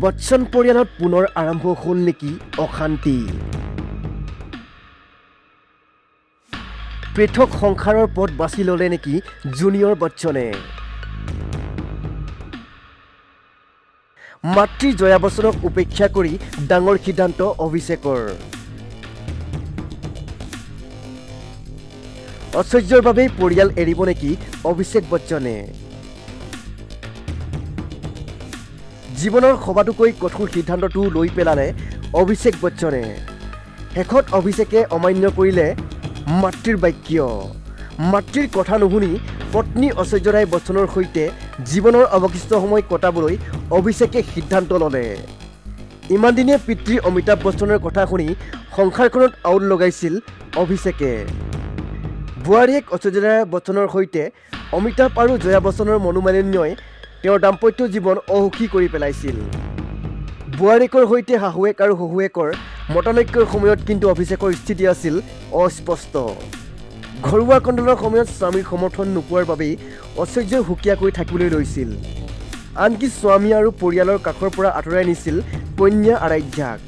বচ্চন পৰিয়ালত পুনৰ আৰম্ভ হ'ল নেকি অশান্তি পৃথক সংসাৰৰ পথ বাছি ল'লে নেকি জুনিয়ৰ বচ্চনে মাতৃ জয়া বচ্চনক উপেক্ষা কৰি ডাঙৰ সিদ্ধান্ত অভিষেকৰ ঐশ্বৰ্যৰ বাবেই পৰিয়াল এৰিব নেকি অভিষেক বচ্চনে জীৱনৰ সবাতোকৈ কঠোৰ সিদ্ধান্তটো লৈ পেলালে অভিষেক বচ্চনে শেষত অভিষেকে অমান্য কৰিলে মাতৃৰ বাক্য মাতৃৰ কথা নুশুনি পত্নী ঐশ্বৰ্য ৰায় বচ্চনৰ সৈতে জীৱনৰ অৱশিষ্ট সময় কটাবলৈ অভিষেকে সিদ্ধান্ত ল'লে ইমান দিনে পিতৃ অমিতাভ বচ্চনৰ কথা শুনি সংসাৰখনত আউল লগাইছিল অভিষেকে বোৱাৰীয়েক ঐশ্বৰ্য ৰায় বচ্চনৰ সৈতে অমিতাভ আৰু জয়া বচ্চনৰ মনোমালিন্যই তেওঁৰ দাম্পত্য জীৱন অসুখী কৰি পেলাইছিল বোৱাৰীয়েকৰ সৈতে শাহুৱেক আৰু শহুৱেকৰ মতানৈক্যৰ সময়ত কিন্তু অভিষেকৰ স্থিতি আছিল অস্পষ্ট ঘৰুৱা কণ্ডলৰ সময়ত স্বামীৰ সমৰ্থন নোপোৱাৰ বাবেই ঐশ্বৰ্যই সুকীয়াকৈ থাকিবলৈ লৈছিল আনকি স্বামী আৰু পৰিয়ালৰ কাষৰ পৰা আঁতৰাই নিছিল কন্যা আৰাধ্যাক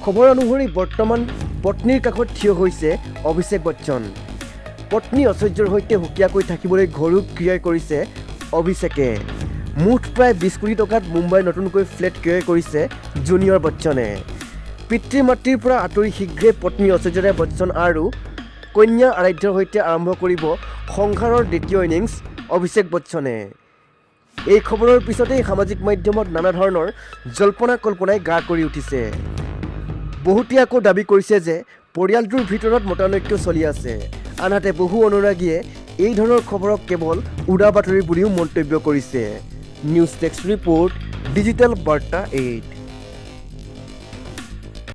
খবৰ অনুসৰি বৰ্তমান পত্নীৰ কাষত থিয় হৈছে অভিষেক বচ্চন পত্নী ঐশ্বৰ্যৰ সৈতে সুকীয়াকৈ থাকিবলৈ ঘৰো ক্ৰয় কৰিছে অভিষেকে মুঠ প্ৰায় 20 কোটি টকাত মুম্বাইৰ নতুনকৈ ফ্লেট ক্ৰয় কৰিছে জুনিয়ৰ বচ্চনে পিতৃ মাতৃৰ পৰা আঁতৰি শীঘ্ৰে পত্নী ঐশ্বৰ্য ৰায় বচ্চন আৰু কন্যা আৰাধ্যৰ সৈতে আৰম্ভ কৰিব সংসাৰৰ দ্বিতীয় ইনিংছ অভিষেক বচ্চনে এই খবৰৰ পিছতেই সামাজিক মাধ্যমত নানা ধৰণৰ জল্পনা কল্পনাই গা কৰি উঠিছে বহুতে আকৌ দাবী কৰিছে যে পৰিয়ালটোৰ ভিতৰত মতানৈক্য চলি আছে আনহাতে বহু অনুৰাগীয়ে এই ধৰণৰ খবৰক কেৱল উৰা বাতৰি বুলিও মন্তব্য কৰিছে নিউজ ডেস্ক ৰিপৰ্ট ডিজিটেল বাৰ্তা 8